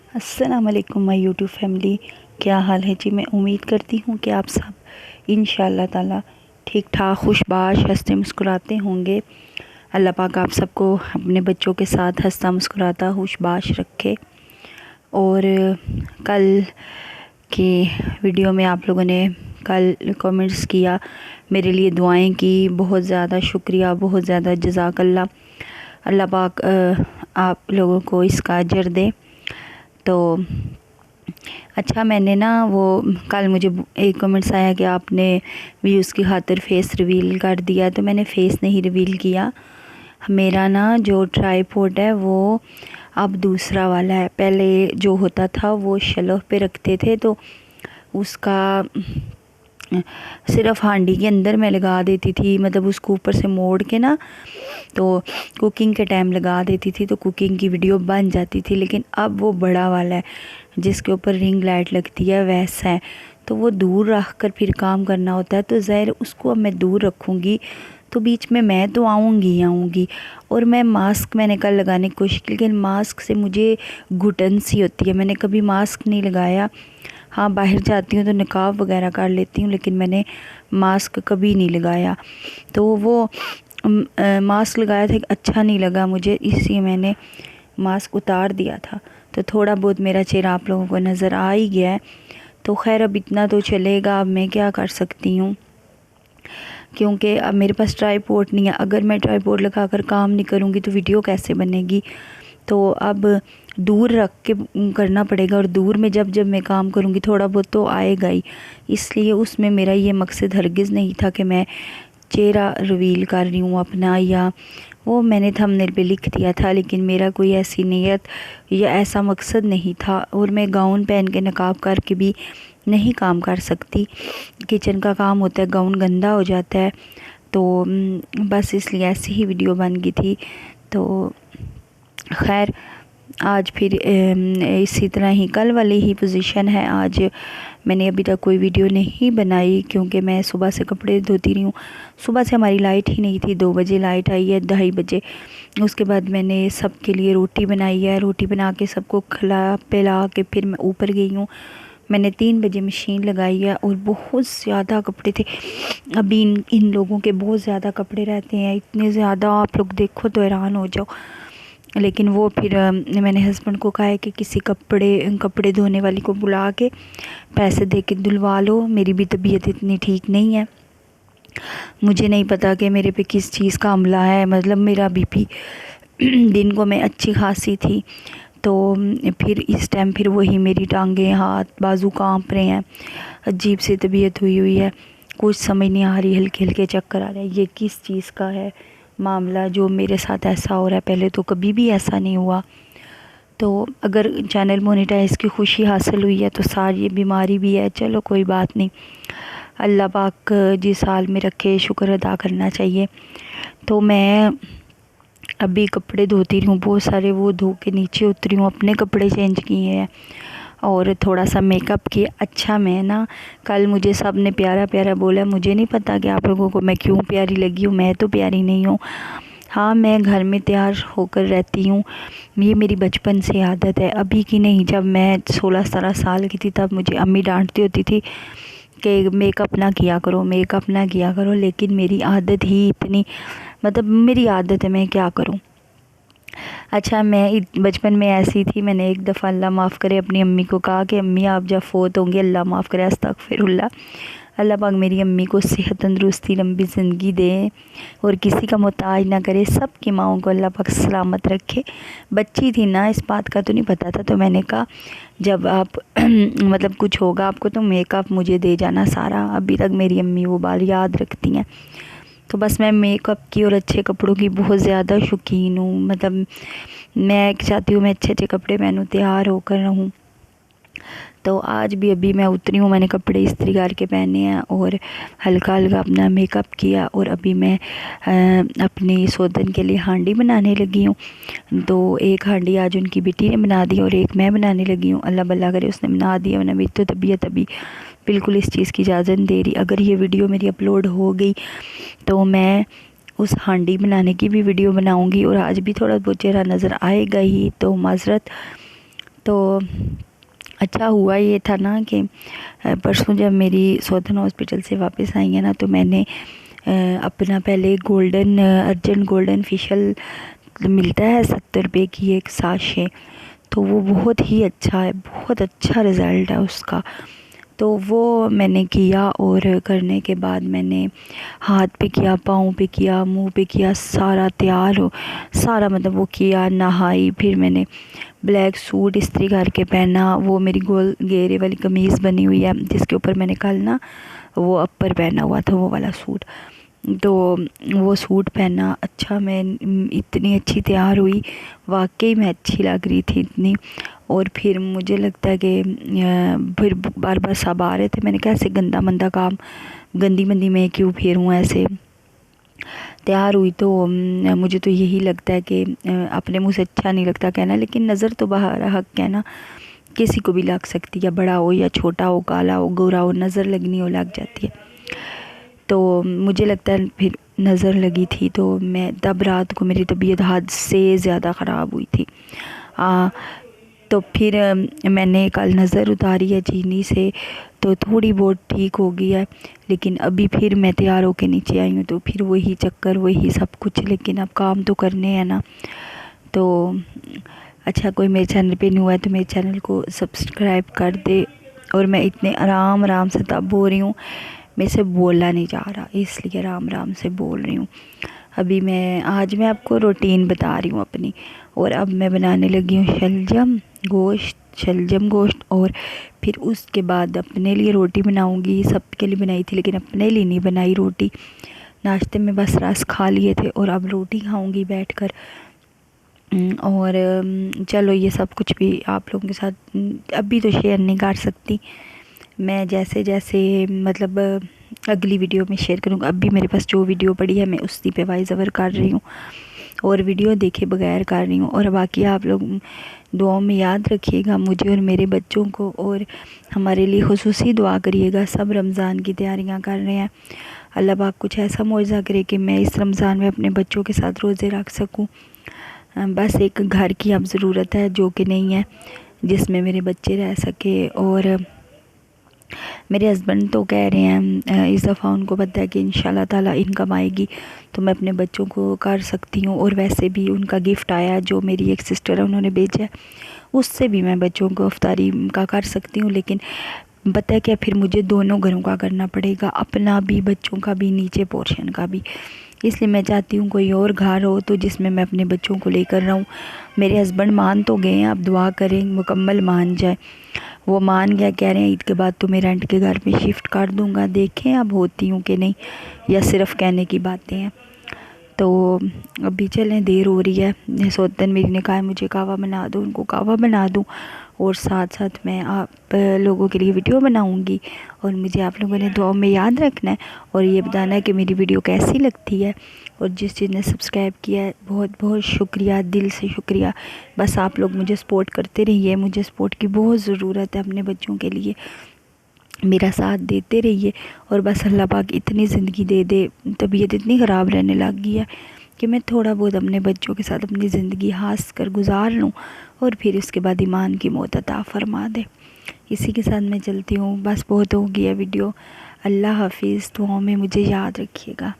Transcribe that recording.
अस्सलाम वालेकुम my YouTube family. क्या हाल है जी। मैं उम्मीद करती हूँ कि आप सब इंशाअल्लाह ताला ठीक ठाक खुशबाश हंसते मुस्कुराते होंगे। अल्लाह पाक आप सबको अपने बच्चों के साथ हंसता मुस्कुराता खुशबाश रखे। और कल के वीडियो में आप लोगों ने कल कमेंट्स किया, मेरे लिए दुआएं की, बहुत ज़्यादा शुक्रिया, बहुत ज़्यादा जज़ाकल्लाह। अल्लाह पाक आप लोगों को इसका अजर दे। तो अच्छा, मैंने ना वो कल मुझे एक कमेंट्स आया कि आपने व्यूज़ की खातिर फ़ेस रिवील कर दिया, तो मैंने फ़ेस नहीं रिवील किया। मेरा ना जो ट्राईपॉड है वो अब दूसरा वाला है। पहले जो होता था वो शेल्फ पे रखते थे, तो उसका सिर्फ़ हांडी के अंदर मैं लगा देती थी, मतलब उसको ऊपर से मोड़ के ना, तो कुकिंग के टाइम लगा देती थी तो कुकिंग की वीडियो बन जाती थी। लेकिन अब वो बड़ा वाला है जिसके ऊपर रिंग लाइट लगती है, वैसा है, तो वो दूर रख कर फिर काम करना होता है। तो ज़ाहिर उसको अब मैं दूर रखूँगी तो बीच में मैं तो आऊँगी। और मैं मास्क मैंने कल लगाने की कोशिश की, लेकिन मास्क से मुझे घुटन सी होती है। मैंने कभी मास्क नहीं लगाया। हाँ, बाहर जाती हूँ तो निकाब वगैरह कर लेती हूँ, लेकिन मैंने मास्क कभी नहीं लगाया। तो वो मास्क लगाया था, अच्छा नहीं लगा मुझे, इसलिए मैंने मास्क उतार दिया था। तो थोड़ा बहुत मेरा चेहरा आप लोगों को नज़र आ ही गया है। तो खैर अब इतना तो चलेगा, अब मैं क्या कर सकती हूँ, क्योंकि अब मेरे पास ट्राईपॉड नहीं है। अगर मैं ट्राईपॉड लगा कर काम नहीं करूँगी तो वीडियो कैसे बनेगी। तो अब दूर रख के करना पड़ेगा, और दूर में जब जब मैं काम करूँगी थोड़ा बहुत तो आएगा ही। इसलिए उसमें मेरा ये मकसद हरगिज़ नहीं था कि मैं चेहरा रिवील कर रही हूँ अपना, या वो मैंने थंबनेल पे लिख दिया था, लेकिन मेरा कोई ऐसी नीयत या ऐसा मकसद नहीं था। और मैं गाउन पहन के नकाब करके भी नहीं काम कर सकती, किचन का काम होता है, गाउन गंदा हो जाता है। तो बस इसलिए ऐसी ही वीडियो बन गई थी। तो खैर आज फिर इसी तरह ही कल वाली ही पोजीशन है। आज मैंने अभी तक कोई वीडियो नहीं बनाई, क्योंकि मैं सुबह से कपड़े धोती रही हूँ। सुबह से हमारी लाइट ही नहीं थी, 2 बजे लाइट आई है, 2:30 बजे। उसके बाद मैंने सबके लिए रोटी बनाई है, रोटी बना के सबको खिला पिला के फिर मैं ऊपर गई हूँ। मैंने 3 बजे मशीन लगाई है, और बहुत ज़्यादा कपड़े थे। अभी इन लोगों के बहुत ज़्यादा कपड़े रहते हैं, इतने ज़्यादा आप लोग देखो तो हैरान हो जाओ। लेकिन वो फिर मैंने हस्बैंड को कहा है कि किसी कपड़े धोने वाली को बुला के पैसे दे के धुलवा लो। मेरी भी तबीयत इतनी ठीक नहीं है, मुझे नहीं पता कि मेरे पे किस चीज़ का हमला है। मतलब मेरा बीपी दिन को मैं अच्छी खासी थी, तो फिर इस टाइम फिर वही मेरी टांगें हाथ बाजू कांप रहे हैं, अजीब सी तबीयत हुई है, कुछ समझ नहीं आ रही, हल्के हल्के चक्कर आ रहे हैं। ये किस चीज़ का है मामला जो मेरे साथ ऐसा हो रहा है, पहले तो कभी भी ऐसा नहीं हुआ। तो अगर चैनल मोनेटाइज की खुशी हासिल हुई है तो सारी बीमारी भी है, चलो कोई बात नहीं, अल्लाह पाक जिस हाल में रखे शुक्र अदा करना चाहिए। तो मैं अभी कपड़े धोती रही हूँ बहुत सारे, वो धो के नीचे उतरी हूँ, अपने कपड़े चेंज किए हैं और थोड़ा सा मेकअप किया। अच्छा, मैं ना कल मुझे सब ने प्यारा प्यारा बोला, मुझे नहीं पता कि आप लोगों को मैं क्यों प्यारी लगी हूँ। मैं तो प्यारी नहीं हूँ। हाँ, मैं घर में तैयार होकर रहती हूँ, ये मेरी बचपन से आदत है, अभी की नहीं। जब मैं 16-17 साल की थी तब मुझे अम्मी डांटती होती थी कि मेकअप ना किया करो, मेकअप ना किया करो, लेकिन मेरी आदत ही इतनी, मतलब मेरी आदत है, मैं क्या करूँ। अच्छा, मैं बचपन में ऐसी थी, मैंने एक दफ़ा अल्लाह माफ़ करे अपनी अम्मी को कहा कि अम्मी आप जब फ़ौत होंगी, अल्लाह माफ़ करे, अस्तगफिरुल्लाह, अल्लाह पाक मेरी अम्मी को सेहत तंदरुस्ती लंबी ज़िंदगी दे और किसी का मोहताज ना करे, सब की माओं को अल्लाह पाक सलामत रखे। बच्ची थी ना, इस बात का तो नहीं पता था, तो मैंने कहा जब आप मतलब कुछ होगा आपको तो मेकअप मुझे दे जाना सारा। अभी तक मेरी अम्मी वो बात याद रखती हैं। तो बस मैं मेकअप की और अच्छे कपड़ों की बहुत ज़्यादा शौकीन हूँ। मतलब मैं चाहती हूँ मैं अच्छे अच्छे कपड़े पहनूँ, तैयार होकर रहूँ। तो आज भी अभी मैं उतरी हूँ, मैंने कपड़े इस्त्री करके पहने हैं और हल्का हल्का अपना मेकअप किया, और अभी मैं अपनी सौतन के लिए हांडी बनाने लगी हूँ। तो एक हांडी आज उनकी बेटी ने बना दी और एक मैं बनाने लगी हूँ। अल्लाह भला करे उसने बना दिया, वरना मेरी तो तबीयत अभी बिल्कुल इस चीज़ की इजाज़त नहीं दे रही। अगर ये वीडियो मेरी अपलोड हो गई तो मैं उस हांडी बनाने की भी वीडियो बनाऊंगी, और आज भी थोड़ा बहुत चेहरा नज़र आएगा ही, तो माजरत। तो अच्छा हुआ ये था ना कि परसों जब मेरी सौदन हॉस्पिटल से वापस आई है ना, तो मैंने अपना पहले गोल्डन अर्जेंट गोल्डन फेशियल मिलता है 70 रुपये की एक साशे, तो वो बहुत ही अच्छा है, बहुत अच्छा रिज़ल्ट है उसका। तो वो मैंने किया और करने के बाद मैंने हाथ पे किया, पाँव पे किया, मुंह पे किया, सारा तैयार हो सारा मतलब वो किया, नहाई, फिर मैंने ब्लैक सूट इस्त्री करके पहना। वो मेरी गोल घेरे वाली कमीज़ बनी हुई है जिसके ऊपर मैंने कल ना वो अपर पहना हुआ था, वो वाला सूट, तो वो सूट पहना। अच्छा, मैं इतनी अच्छी तैयार हुई, वाकई में अच्छी लग रही थी इतनी। और फिर मुझे लगता है कि फिर बार बार सब आ रहे थे, मैंने कहा ऐसे गंदा मंदा काम गंदी मंदी मैं क्यों फेरूँ, ऐसे तैयार हुई। तो मुझे तो यही लगता है कि अपने मुँह से अच्छा नहीं लगता कहना, लेकिन नज़र तो बाहर हक है ना, किसी को भी लग सकती है, बड़ा हो या छोटा हो, काला हो गोरा हो, नज़र लगनी हो लग जाती है। तो मुझे लगता है फिर नज़र लगी थी, तो मैं तब रात को मेरी तबीयत हद से ज़्यादा ख़राब हुई थी। तो फिर मैंने कल नज़र उतारी है चीनी से, तो थोड़ी बहुत ठीक हो गई है। लेकिन अभी फिर मैं तैयार होकर नीचे आई हूँ, तो फिर वही चक्कर वही सब कुछ, लेकिन अब काम तो करने हैं ना। तो अच्छा, कोई मेरे चैनल पे न्यू है तो मेरे चैनल को सब्सक्राइब कर दे। और मैं इतने आराम से तब बोल रही हूँ, मेरे से बोला नहीं जा रहा, इसलिए आराम से बोल रही हूँ। अभी आज मैं आपको रूटीन बता रही हूँ अपनी। और अब मैं बनाने लगी हूँ शलजम गोश्त, और फिर उसके बाद अपने लिए रोटी बनाऊँगी। सबके लिए बनाई थी लेकिन अपने लिए नहीं बनाई रोटी, नाश्ते में बस रस खा लिए थे, और अब रोटी खाऊँगी बैठकर। और चलो ये सब कुछ भी आप लोगों के साथ अभी तो शेयर नहीं कर सकती, मैं जैसे जैसे मतलब अगली वीडियो में शेयर करूँगा। अभी मेरे पास जो वीडियो पड़ी है मैं उसी पे वॉइस ओवर कर रही हूँ, और वीडियो देखे बगैर कर रही हूँ। और बाकी आप लोग दुआओं में याद रखिएगा मुझे और मेरे बच्चों को, और हमारे लिए खुसूसी दुआ करिएगा। सब रमज़ान की तैयारियाँ कर रहे हैं, अल्लाह पाक कुछ ऐसा मौज़ा करे कि मैं इस रमज़ान में अपने बच्चों के साथ रोज़े रख सकूँ। बस एक घर की अब ज़रूरत है जो कि नहीं है, जिसमें मेरे बच्चे रह सके। और मेरे हस्बैंड तो कह रहे हैं इस दफ़ा उनको पता है कि इंशाल्लाह ताला इनकम आएगी तो मैं अपने बच्चों को कर सकती हूँ। और वैसे भी उनका गिफ्ट आया जो मेरी एक सिस्टर है उन्होंने भेजा है, उससे भी मैं बच्चों को इफ्तारी का कर सकती हूँ। लेकिन पता है क्या, फिर मुझे दोनों घरों का करना पड़ेगा, अपना भी बच्चों का भी, नीचे पोर्शन का भी। इसलिए मैं चाहती हूँ कोई और घर हो तो जिसमें मैं अपने बच्चों को लेकर रहूँ। मेरे हस्बैंड मान तो गए हैं, अब दुआ करें मुकम्मल मान जाए। वो मान गया, कह रहे हैं ईद के बाद तो मैं रेंट के घर में शिफ्ट कर दूँगा, देखें अब होती हूँ कि नहीं, या सिर्फ कहने की बातें हैं। तो अभी चलें, देर हो रही है। सौतन मेरी ने कहा मुझे कहवा बना दो, उनको कहवा बना दूँ, और साथ साथ मैं आप लोगों के लिए वीडियो बनाऊंगी। और मुझे आप लोगों ने दुआ में याद रखना है, और ये बताना है कि मेरी वीडियो कैसी लगती है। और जिस चीज़ ने सब्सक्राइब किया है बहुत बहुत शुक्रिया, दिल से शुक्रिया। बस आप लोग मुझे सपोर्ट करते रहिए, मुझे सपोर्ट की बहुत ज़रूरत है अपने बच्चों के लिए, मेरा साथ देते रहिए। और बस अल्लाह पाक इतनी ज़िंदगी दे दे, तबीयत इतनी ख़राब रहने लग गई है कि मैं थोड़ा बहुत अपने बच्चों के साथ अपनी ज़िंदगी हंस कर गुजार लूँ, और फिर इसके बाद ईमान की मौत अता फरमा दे। इसी के साथ मैं चलती हूँ, बस बहुत हो गया वीडियो। अल्लाह हाफिज़, दुआओं में मुझे याद रखिएगा।